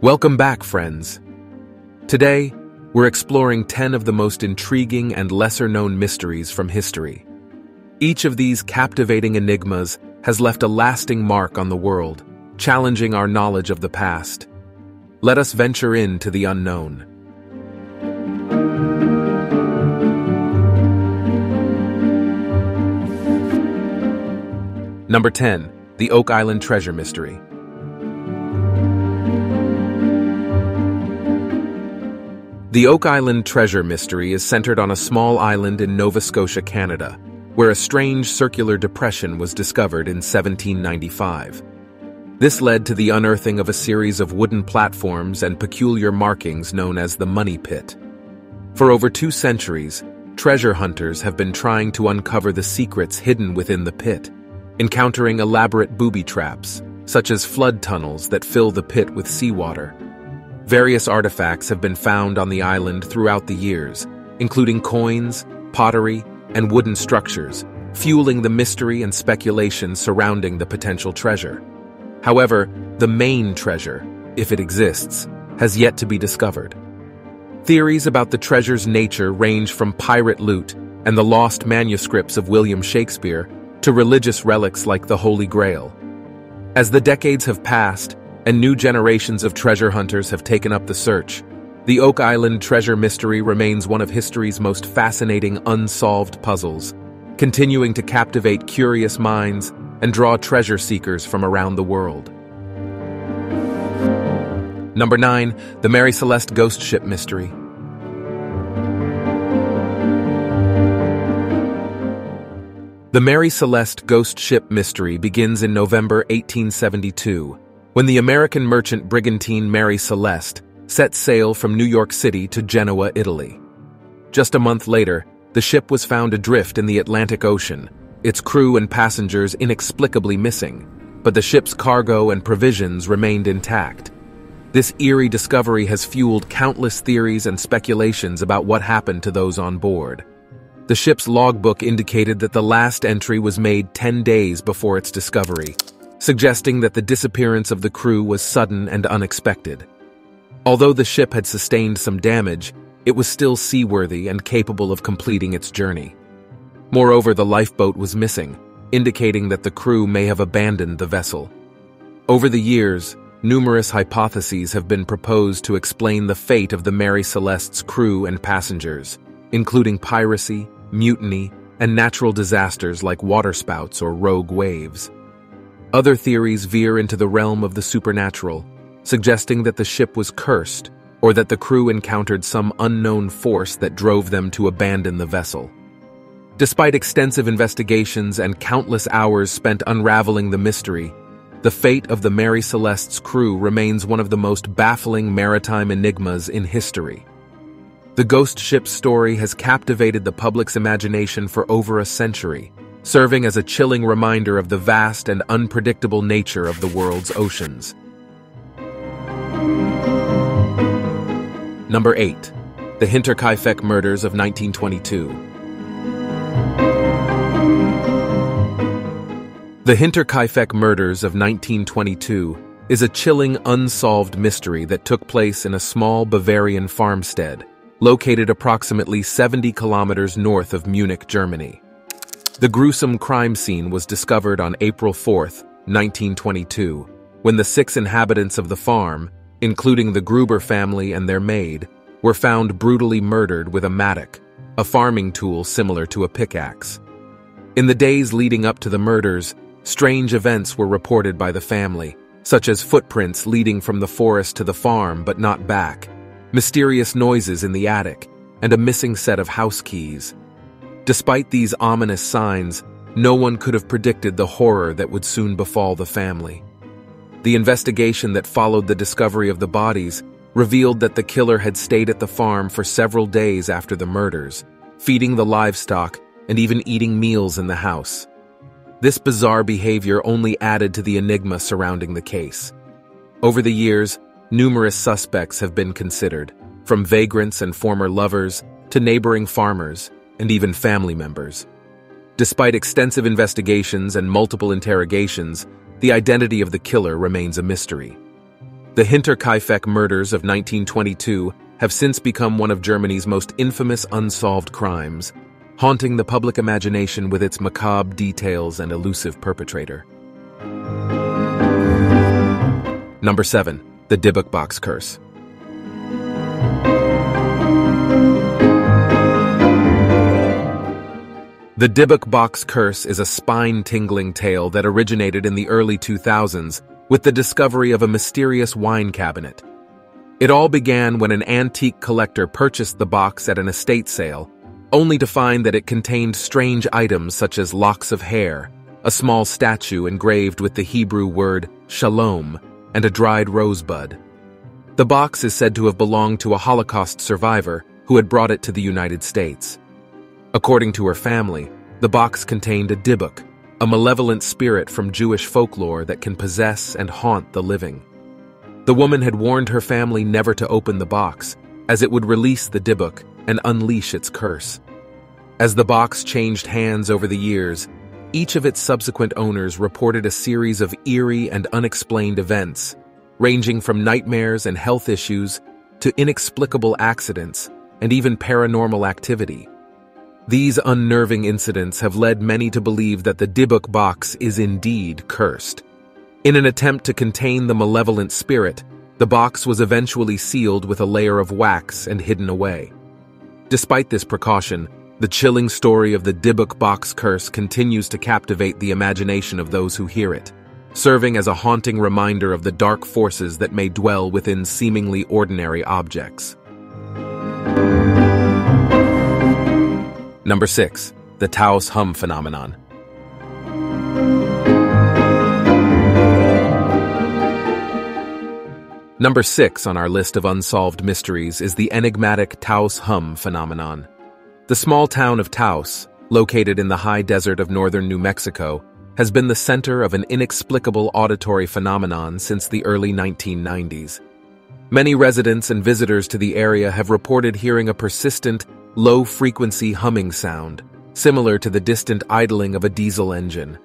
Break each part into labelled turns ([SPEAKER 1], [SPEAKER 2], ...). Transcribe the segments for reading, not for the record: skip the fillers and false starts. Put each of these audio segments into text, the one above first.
[SPEAKER 1] Welcome back, friends. Today, we're exploring 10 of the most intriguing and lesser-known mysteries from history. Each of these captivating enigmas has left a lasting mark on the world, challenging our knowledge of the past. Let us venture into the unknown. Number 10. The Oak Island Treasure Mystery. The Oak Island Treasure Mystery is centered on a small island in Nova Scotia, Canada, where a strange circular depression was discovered in 1795. This led to the unearthing of a series of wooden platforms and peculiar markings known as the Money Pit. For over 2 centuries, treasure hunters have been trying to uncover the secrets hidden within the pit, encountering elaborate booby traps, such as flood tunnels that fill the pit with seawater. Various artifacts have been found on the island throughout the years, including coins, pottery, and wooden structures, fueling the mystery and speculation surrounding the potential treasure. However, the main treasure, if it exists, has yet to be discovered. Theories about the treasure's nature range from pirate loot and the lost manuscripts of William Shakespeare to religious relics like the Holy Grail. As the decades have passed, and new generations of treasure hunters have taken up the search, the Oak Island Treasure Mystery remains one of history's most fascinating unsolved puzzles, continuing to captivate curious minds and draw treasure seekers from around the world. Number 9. The Maryceleste Ghost Ship Mystery. The Maryceleste Ghost Ship Mystery begins in November 1872, when the American merchant brigantine Mary Celeste set sail from New York City to Genoa, Italy. Just a month later, the ship was found adrift in the Atlantic Ocean, its crew and passengers inexplicably missing, but the ship's cargo and provisions remained intact. This eerie discovery has fueled countless theories and speculations about what happened to those on board. The ship's logbook indicated that the last entry was made 10 days before its discovery, suggesting that the disappearance of the crew was sudden and unexpected. Although the ship had sustained some damage, it was still seaworthy and capable of completing its journey. Moreover, the lifeboat was missing, indicating that the crew may have abandoned the vessel. Over the years, numerous hypotheses have been proposed to explain the fate of the Mary Celeste's crew and passengers, including piracy, mutiny, and natural disasters like waterspouts or rogue waves. Other theories veer into the realm of the supernatural, suggesting that the ship was cursed or that the crew encountered some unknown force that drove them to abandon the vessel. Despite extensive investigations and countless hours spent unraveling the mystery, the fate of the Mary Celeste's crew remains one of the most baffling maritime enigmas in history. The ghost ship's story has captivated the public's imagination for over a century, serving as a chilling reminder of the vast and unpredictable nature of the world's oceans. Number 8. The Kaifek Murders of 1922. The Kaifek Murders of 1922 is a chilling unsolved mystery that took place in a small Bavarian farmstead, located approximately 70 kilometers north of Munich, Germany. The gruesome crime scene was discovered on April 4, 1922, when the 6 inhabitants of the farm, including the Gruber family and their maid, were found brutally murdered with a mattock, a farming tool similar to a pickaxe. In the days leading up to the murders, strange events were reported by the family, such as footprints leading from the forest to the farm but not back, mysterious noises in the attic, and a missing set of house keys. Despite these ominous signs, no one could have predicted the horror that would soon befall the family. The investigation that followed the discovery of the bodies revealed that the killer had stayed at the farm for several days after the murders, feeding the livestock and even eating meals in the house. This bizarre behavior only added to the enigma surrounding the case. Over the years, numerous suspects have been considered, from vagrants and former lovers to neighboring farmers and even family members. Despite extensive investigations and multiple interrogations, the identity of the killer remains a mystery. The Kaifek murders of 1922 have since become one of Germany's most infamous unsolved crimes, haunting the public imagination with its macabre details and elusive perpetrator. Number 7. The Dibuk Box Curse. The Dibuk Box Curse is a spine-tingling tale that originated in the early 2000s with the discovery of a mysterious wine cabinet. It all began when an antique collector purchased the box at an estate sale, only to find that it contained strange items such as locks of hair, a small statue engraved with the Hebrew word shalom, and a dried rosebud. The box is said to have belonged to a Holocaust survivor who had brought it to the United States. According to her family, the box contained a dybbuk, a malevolent spirit from Jewish folklore that can possess and haunt the living. The woman had warned her family never to open the box, as it would release the dybbuk and unleash its curse. As the box changed hands over the years, each of its subsequent owners reported a series of eerie and unexplained events, ranging from nightmares and health issues to inexplicable accidents and even paranormal activity. These unnerving incidents have led many to believe that the Dibuk box is indeed cursed. In an attempt to contain the malevolent spirit, the box was eventually sealed with a layer of wax and hidden away. Despite this precaution, the chilling story of the Dibuk Box Curse continues to captivate the imagination of those who hear it, serving as a haunting reminder of the dark forces that may dwell within seemingly ordinary objects. Number 6. The Taos Hum Phenomenon. Number 6 on our list of unsolved mysteries is the enigmatic Taos Hum Phenomenon. The small town of Taos, located in the high desert of northern New Mexico, has been the center of an inexplicable auditory phenomenon since the early 1990s. Many residents and visitors to the area have reported hearing a persistent, low-frequency humming sound, similar to the distant idling of a diesel engine.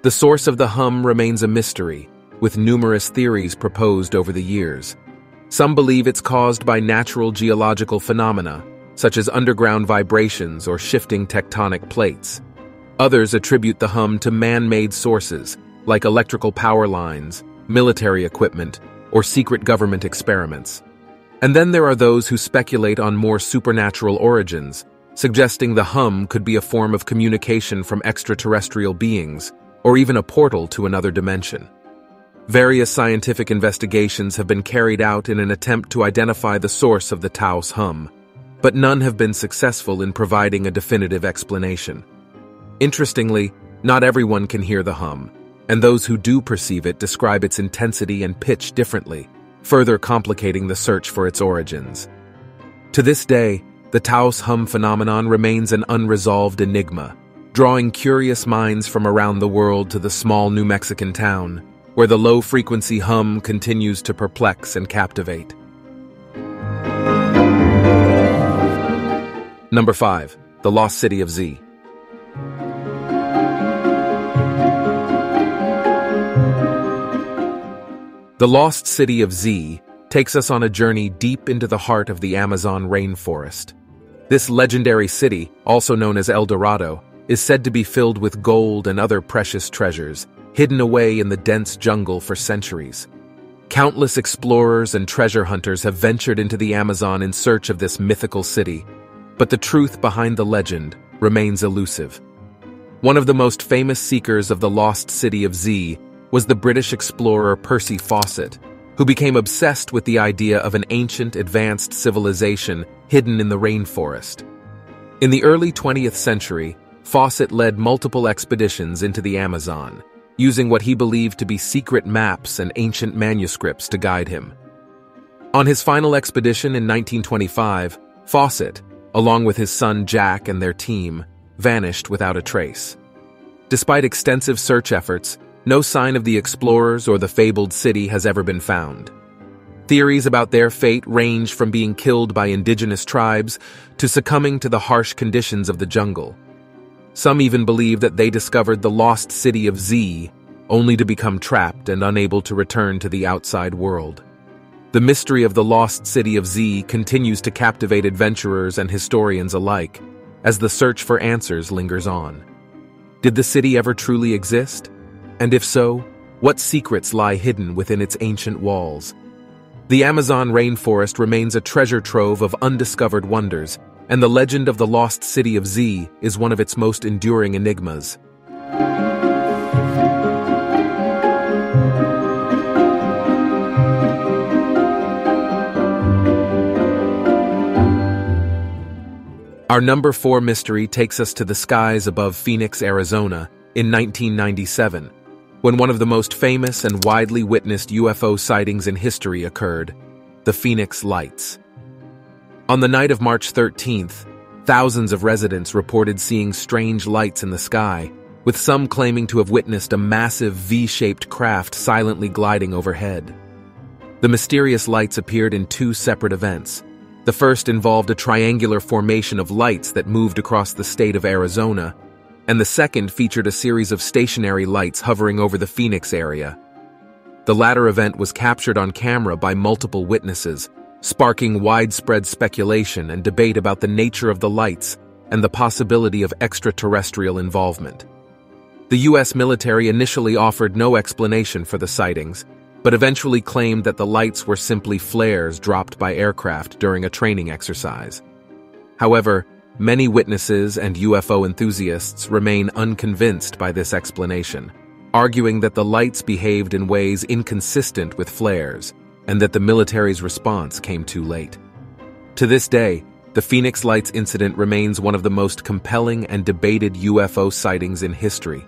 [SPEAKER 1] The source of the hum remains a mystery, with numerous theories proposed over the years. Some believe it's caused by natural geological phenomena, such as underground vibrations or shifting tectonic plates. Others attribute the hum to man-made sources, like electrical power lines, military equipment, or secret government experiments. And then there are those who speculate on more supernatural origins, suggesting the hum could be a form of communication from extraterrestrial beings, or even a portal to another dimension. Various scientific investigations have been carried out in an attempt to identify the source of the Taos hum, but none have been successful in providing a definitive explanation. Interestingly, not everyone can hear the hum, and those who do perceive it describe its intensity and pitch differently, further complicating the search for its origins. To this day, the Taos Hum Phenomenon remains an unresolved enigma, drawing curious minds from around the world to the small New Mexican town, where the low-frequency hum continues to perplex and captivate. Number 5. The Lost City of Z. The Lost City of Z takes us on a journey deep into the heart of the Amazon rainforest. This legendary city, also known as El Dorado, is said to be filled with gold and other precious treasures, hidden away in the dense jungle for centuries. Countless explorers and treasure hunters have ventured into the Amazon in search of this mythical city, but the truth behind the legend remains elusive. One of the most famous seekers of the Lost City of Z was the British explorer Percy Fawcett, who became obsessed with the idea of an ancient, advanced civilization hidden in the rainforest. In the early 20th century, Fawcett led multiple expeditions into the Amazon, using what he believed to be secret maps and ancient manuscripts to guide him. On his final expedition in 1925, Fawcett, along with his son Jack and their team, vanished without a trace. Despite extensive search efforts, no sign of the explorers or the fabled city has ever been found. Theories about their fate range from being killed by indigenous tribes to succumbing to the harsh conditions of the jungle. Some even believe that they discovered the lost city of Z, only to become trapped and unable to return to the outside world. The mystery of the lost city of Z continues to captivate adventurers and historians alike, as the search for answers lingers on. Did the city ever truly exist? And if so, what secrets lie hidden within its ancient walls? The Amazon rainforest remains a treasure trove of undiscovered wonders, and the legend of the lost city of Z is one of its most enduring enigmas. Our number 4 mystery takes us to the skies above Phoenix, Arizona, in 1997, when one of the most famous and widely witnessed UFO sightings in history occurred, the Phoenix Lights. On the night of March 13th, thousands of residents reported seeing strange lights in the sky, with some claiming to have witnessed a massive V-shaped craft silently gliding overhead. The mysterious lights appeared in 2 separate events. The first involved a triangular formation of lights that moved across the state of Arizona, and the second featured a series of stationary lights hovering over the Phoenix area. The latter event was captured on camera by multiple witnesses, sparking widespread speculation and debate about the nature of the lights and the possibility of extraterrestrial involvement. The U.S. military initially offered no explanation for the sightings, but eventually claimed that the lights were simply flares dropped by aircraft during a training exercise. However, many witnesses and UFO enthusiasts remain unconvinced by this explanation, arguing that the lights behaved in ways inconsistent with flares, and that the military's response came too late. To this day, the Phoenix Lights incident remains one of the most compelling and debated UFO sightings in history.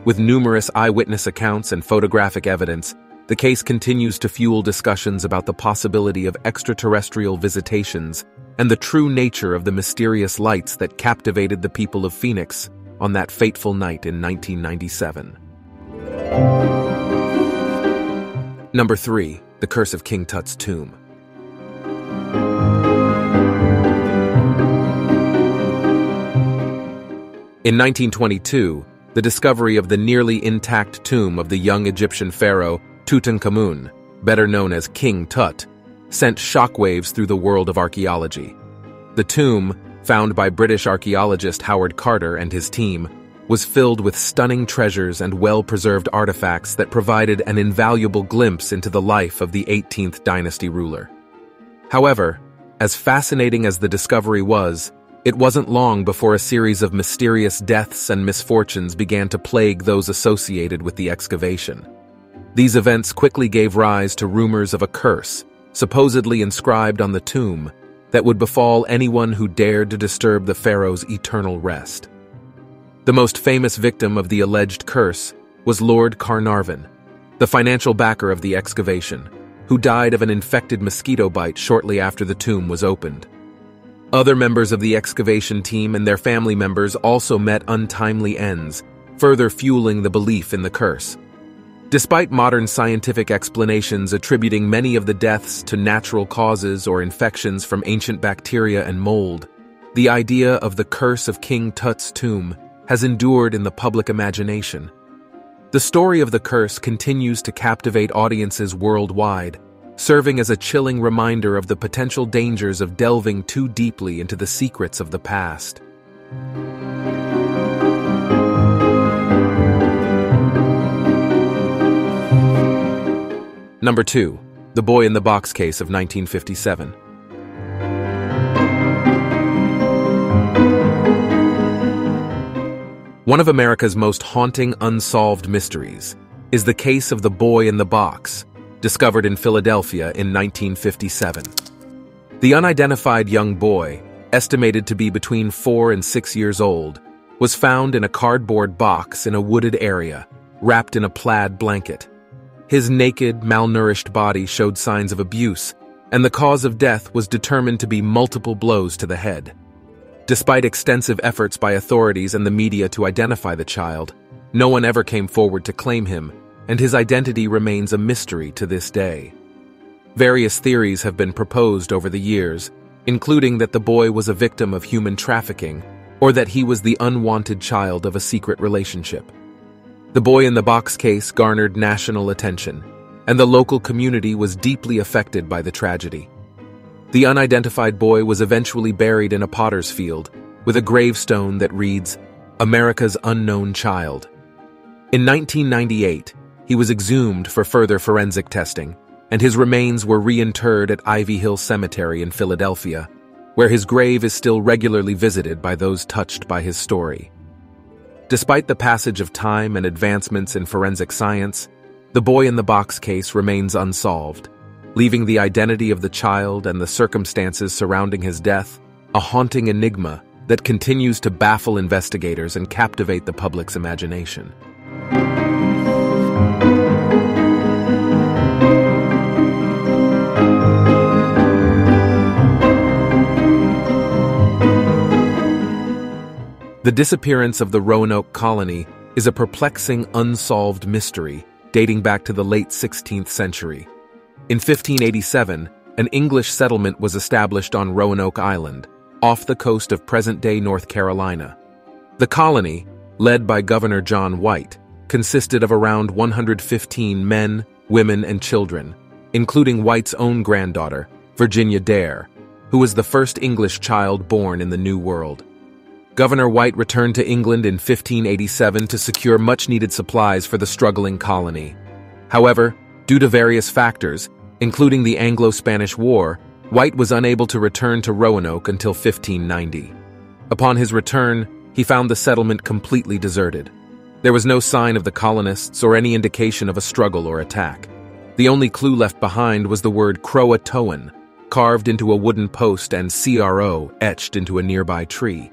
[SPEAKER 1] With numerous eyewitness accounts and photographic evidence, the case continues to fuel discussions about the possibility of extraterrestrial visitations and the true nature of the mysterious lights that captivated the people of Phoenix on that fateful night in 1997. Number 3. The Curse of King Tut's Tomb. In 1922, the discovery of the nearly intact tomb of the young Egyptian pharaoh Tutankhamun, better known as King Tut, sent shockwaves through the world of archaeology. The tomb, found by British archaeologist Howard Carter and his team, was filled with stunning treasures and well-preserved artifacts that provided an invaluable glimpse into the life of the 18th dynasty ruler. However, as fascinating as the discovery was, it wasn't long before a series of mysterious deaths and misfortunes began to plague those associated with the excavation. These events quickly gave rise to rumors of a curse, supposedly inscribed on the tomb, that would befall anyone who dared to disturb the pharaoh's eternal rest. The most famous victim of the alleged curse was Lord Carnarvon, the financial backer of the excavation, who died of an infected mosquito bite shortly after the tomb was opened. Other members of the excavation team and their family members also met untimely ends, further fueling the belief in the curse. Despite modern scientific explanations attributing many of the deaths to natural causes or infections from ancient bacteria and mold, the idea of the curse of King Tut's tomb has endured in the public imagination. The story of the curse continues to captivate audiences worldwide, serving as a chilling reminder of the potential dangers of delving too deeply into the secrets of the past. Number 2. The Boy in the Box Case of 1957. One of America's most haunting unsolved mysteries is the case of the boy in the box, discovered in Philadelphia in 1957. The unidentified young boy, estimated to be between 4 and 6 years old, was found in a cardboard box in a wooded area, wrapped in a plaid blanket. His naked, malnourished body showed signs of abuse, and the cause of death was determined to be multiple blows to the head. Despite extensive efforts by authorities and the media to identify the child, no one ever came forward to claim him, and his identity remains a mystery to this day. Various theories have been proposed over the years, including that the boy was a victim of human trafficking, or that he was the unwanted child of a secret relationship. The Boy in the Box case garnered national attention, and the local community was deeply affected by the tragedy. The unidentified boy was eventually buried in a potter's field, with a gravestone that reads, "America's Unknown Child." In 1998, he was exhumed for further forensic testing, and his remains were reinterred at Ivy Hill Cemetery in Philadelphia, where his grave is still regularly visited by those touched by his story. Despite the passage of time and advancements in forensic science, the boy-in-the-box case remains unsolved, leaving the identity of the child and the circumstances surrounding his death a haunting enigma that continues to baffle investigators and captivate the public's imagination. The disappearance of the Roanoke colony is a perplexing, unsolved mystery dating back to the late 16th century. In 1587, an English settlement was established on Roanoke Island, off the coast of present-day North Carolina. The colony, led by Governor John White, consisted of around 115 men, women, and children, including White's own granddaughter, Virginia Dare, who was the first English child born in the New World. Governor White returned to England in 1587 to secure much-needed supplies for the struggling colony. However, due to various factors, including the Anglo-Spanish War, White was unable to return to Roanoke until 1590. Upon his return, he found the settlement completely deserted. There was no sign of the colonists or any indication of a struggle or attack. The only clue left behind was the word Croatoan, carved into a wooden post and CRO etched into a nearby tree.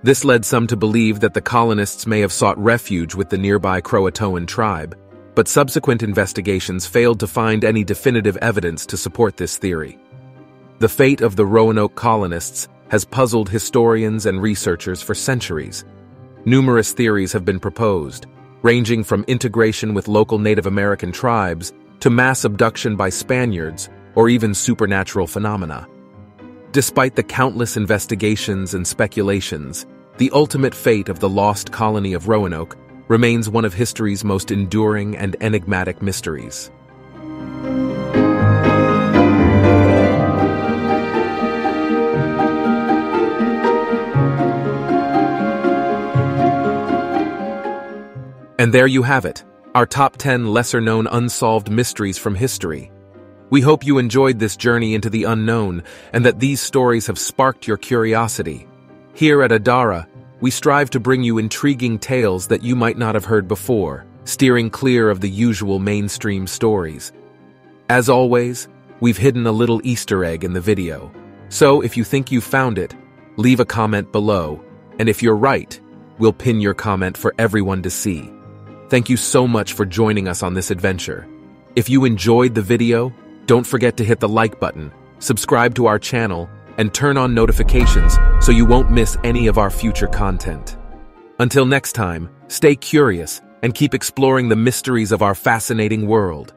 [SPEAKER 1] This led some to believe that the colonists may have sought refuge with the nearby Croatoan tribe, but subsequent investigations failed to find any definitive evidence to support this theory. The fate of the Roanoke colonists has puzzled historians and researchers for centuries. Numerous theories have been proposed, ranging from integration with local Native American tribes to mass abduction by Spaniards or even supernatural phenomena. Despite the countless investigations and speculations, the ultimate fate of the lost colony of Roanoke remains one of history's most enduring and enigmatic mysteries. And there you have it, our top 10 lesser-known unsolved mysteries from history. We hope you enjoyed this journey into the unknown and that these stories have sparked your curiosity. Here at Adara, we strive to bring you intriguing tales that you might not have heard before, steering clear of the usual mainstream stories. As always, we've hidden a little Easter egg in the video. So if you think you found it, leave a comment below, and if you're right, we'll pin your comment for everyone to see. Thank you so much for joining us on this adventure. If you enjoyed the video, don't forget to hit the like button, subscribe to our channel, and turn on notifications so you won't miss any of our future content. Until next time, stay curious and keep exploring the mysteries of our fascinating world.